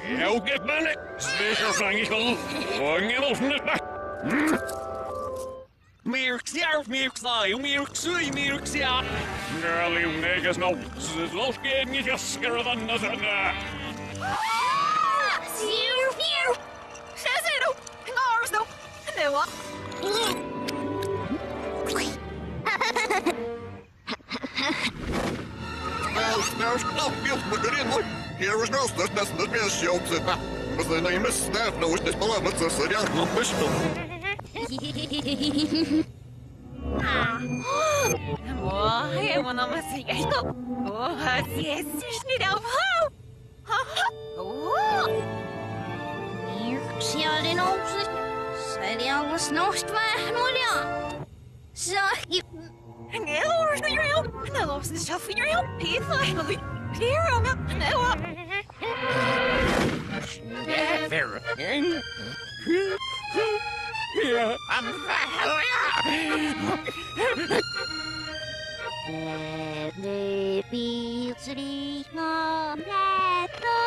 Jouket menne, zeker Flamingo. Ongeloof me. Merksia, merksia. Girlie, negas no. Zloške nika skaravan na zrna. Siu. Shazero. Ngars no. Newa. Hier is nog steeds net meer shows. We zijn een misstap, nou is dit maar wat ze zeggen. Nog best wel. Ой, воно масиято. О, сесишни да вау. Merksia din også. Seljalle snorstvähnolia. Sahi. Nelo, snurjo. Nelo, snurjo. Finally. Hero, nelo. Never. I'm Det bils rikna blätto.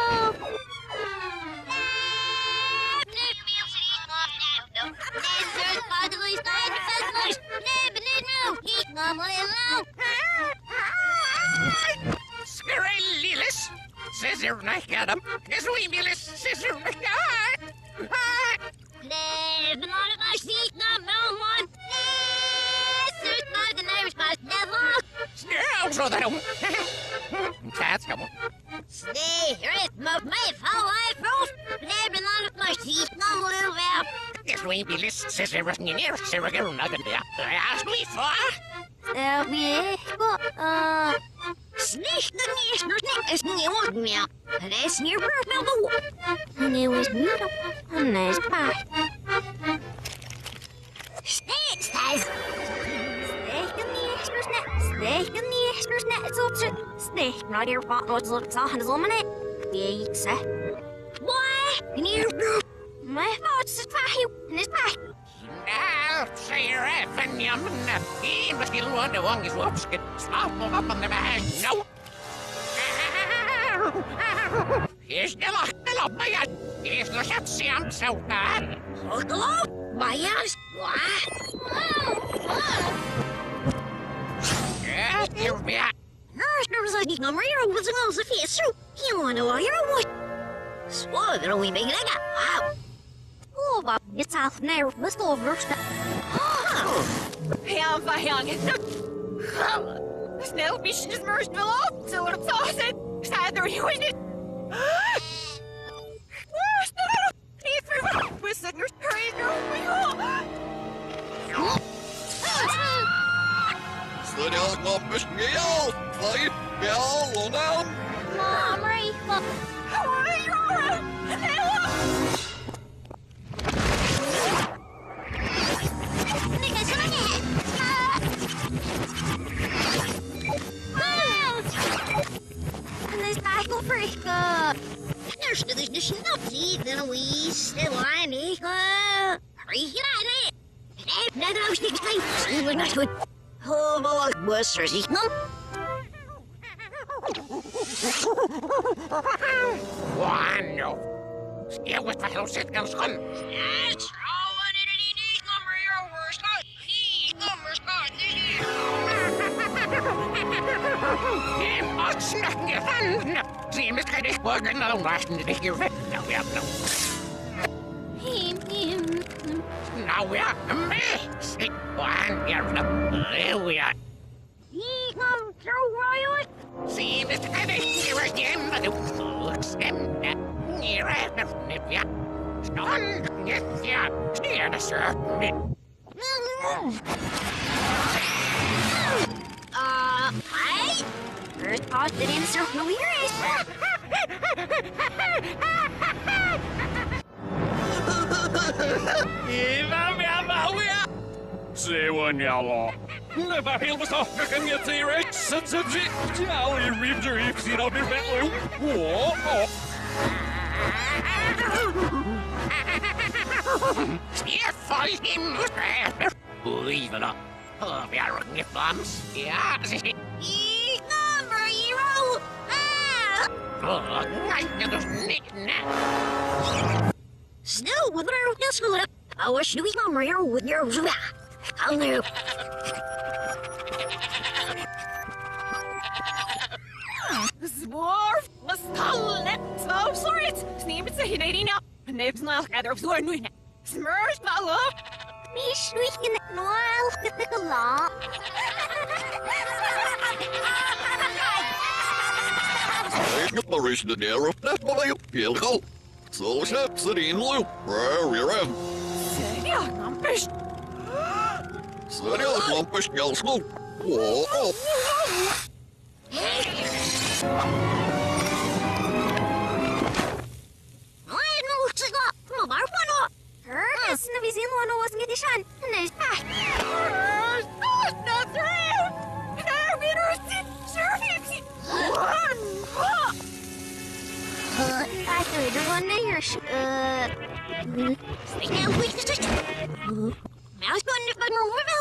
Skrellilis. Scissor knife got him. Sweemilis. Scissor knife. Snurr, så där. Cats, come on. Sweemilis. Scissor near. Scissor nugget there. Ask me for. Det was beautiful. Nice pie. Snake, not your pot, what's look saw and illuminate. Yes, my thoughts is fine, and it's fine. Now, say you're effing yum. He must be one the one is whoops. Slap him up on the back. No. Here's the lock, my god. Here's the shot, see, I'm so bad. Hello? My ass? Yes, you're me. There's a geek number here with the nose of his soup. You want to know you're what? Swallow it, we make it. Wow. Oh, but it's half near the over. Ja, vajang. Snel mission is merged below, so it's awesome. Sad there you in it. With the nurse hurry, Sledja knap is gejal. Vijf, gejal, onnaam. Mom, right? How are you? There's the snapsy, then we still I make a it. Never was the time. We're not good. Oh, boy, was there's no. Wano. Still with the whole set goes on. That's all I did. Any number your worst. He numbers not. What's not your fun? See, Miss Credit, we're going to last in the here. Now we have no. Now we are me. Stick one here. There we are. He come through, Royal. See, Miss Credit, here again. But it looks him. Here after Nipia. Stand, Nipia. Near the certain. Hi. Earth thought that answer no ears. Ivan Yamahuya! Se one yellow. Never heal was off the can get T-Rex. Such a jolly reef your ears in over Bentley. Whoa! Here fight him. Believe it up. Oh, we are on your plans. Yeah, Number hero. oh, I can just nick now. with her, yes, I wish you come here with your zuba. I'll know. Zworf, was tallet, so sorry, sneem it's a hiding now. Nibs not gather of the new. Smurf, follow. Me shrieking no, I'll get the law. Ik Maurice de Nero, dat bij op heel gauw. Zo snap ze die in Lou. Weer hem. Ja, lampers. Serieus, lampjes, heel snel. Wow. Yes, na visin one was get the shan. Nice back. Not through. There, we don't sit. Surface. I thought you were near. Now we just. Mouse going to find more river.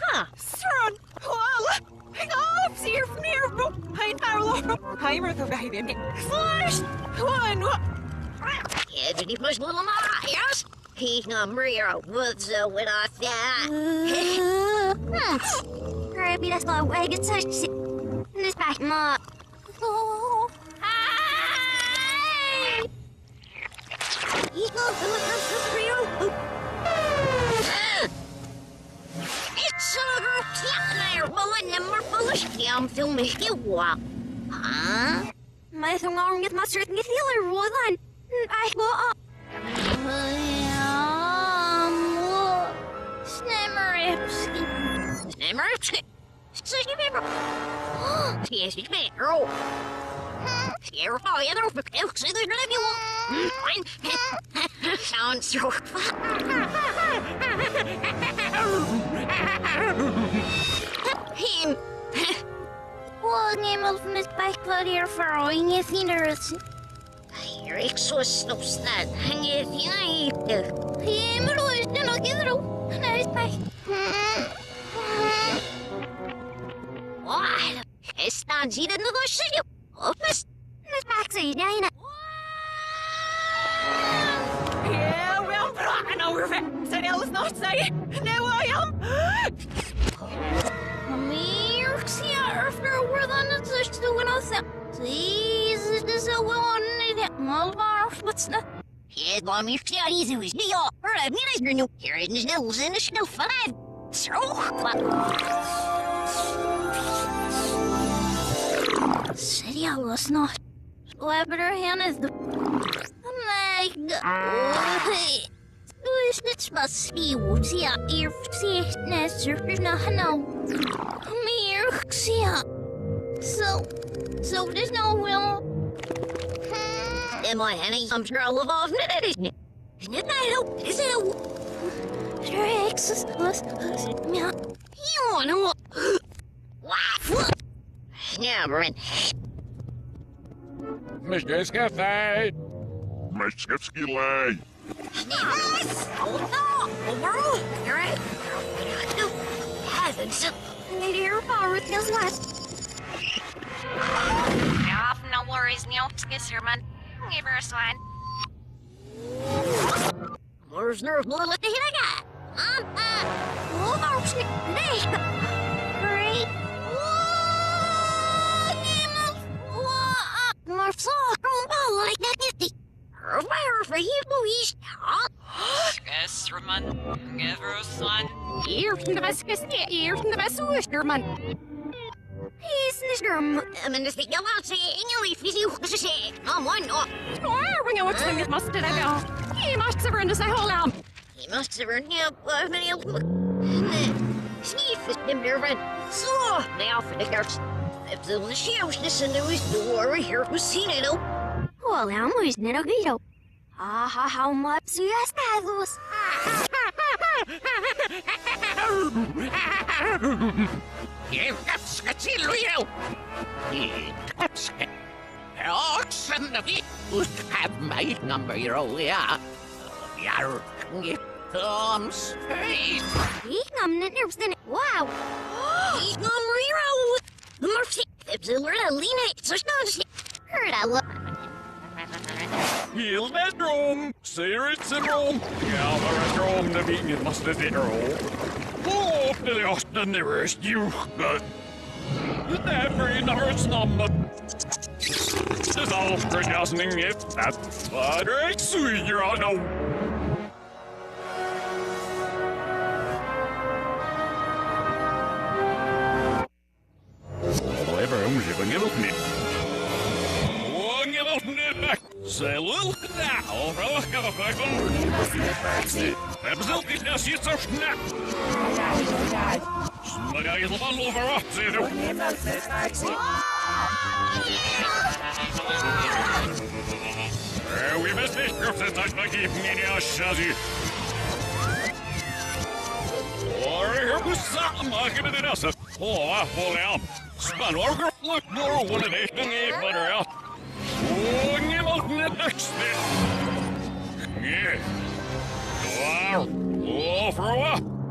Huh? Strong. Well, hang on. See you from here. Hi, Paolo. Hi, Martha. Flash. One. Yeah, did he push little more? Yes. He's not real. What's up with us? Maybe that's not why I get such. This back, Ma. Oh. Hi. He's not real. It's a there. Well, I never bullish. Yeah, I'm filming you. Huh? My thing on get my certain get the other one. I go up. Snimmeripski. Yes, you may. Oh. Here, oh, you don't forget. See, there's nothing you want. Sounds so. Him. Well, name of Miss Bike here for all you think there's. Erik så snopsnad. Han är fina i det. Men då är det nog inte då. Nej, det är Wow, hästan sidan och då ser jag. Hoppas. Nu back sig där. Yeah, well, I know we're fat. So now let's not say it. Now I am. Mir ser för where the nuts doing us. Please, this is a one. What's that? Here's one of your easy with New York. I mean, I new here in the nose in the snow five. So, City, I was not. Slapper hand is the. My God. This must be what's here. If see, Nestor, no, Mir, see. So there's no will. Am I any? I'm sure I'll evolve it, isn't it? Isn't it? I don't. Is it? Sure, X. Yeah. You know. What? Never. Mr. Cafe. Meszkowski lej. Yes! Oh no! Overall! You're right. Heavens! Dear power feels less. No worries, no Skisserman. Give her a sign. Where's nerve blood like the hit I got? Oh, shit. Hey! Great. More so, like that nifty. Where for you, boys? Skisserman. Give her a sign. Here from the best, here from the best, Wisterman. Men det fick jag alltså ingen fysik se. One no. Ring out to me must it go. He must have run to say hold on. He must have run here many Sniff is been there so now for the girls. If the shieldness and there was the war here was seen it. Well, I'm always not a good. How much you ask those? Kapska till you. Kapska. Oxen of it. Have my number, you know, yeah. Yar. Thumbs. He's not nervous then. Wow. He's not real. Mercy. If the little lean it, so it's not. Heard I look. Hilvedrom, Siritsebrom, Galvaradrom, the being it must have it all. Oh, the Austin nearest you, but every nurse number. This all forgotten if that's what I see you're on. However, I'm living it up me. Say little now, bro. Come on, back on. Absolutely, yes, it's a snap. But I get a bundle of our we missed this group that I keep me now, Shazzy. Or here was something I give it us. Oh, I fall down. Spun over, look more one of these things, butter out. Oh, nie można tak śmieć. Nie. Wow. Oh, for a while.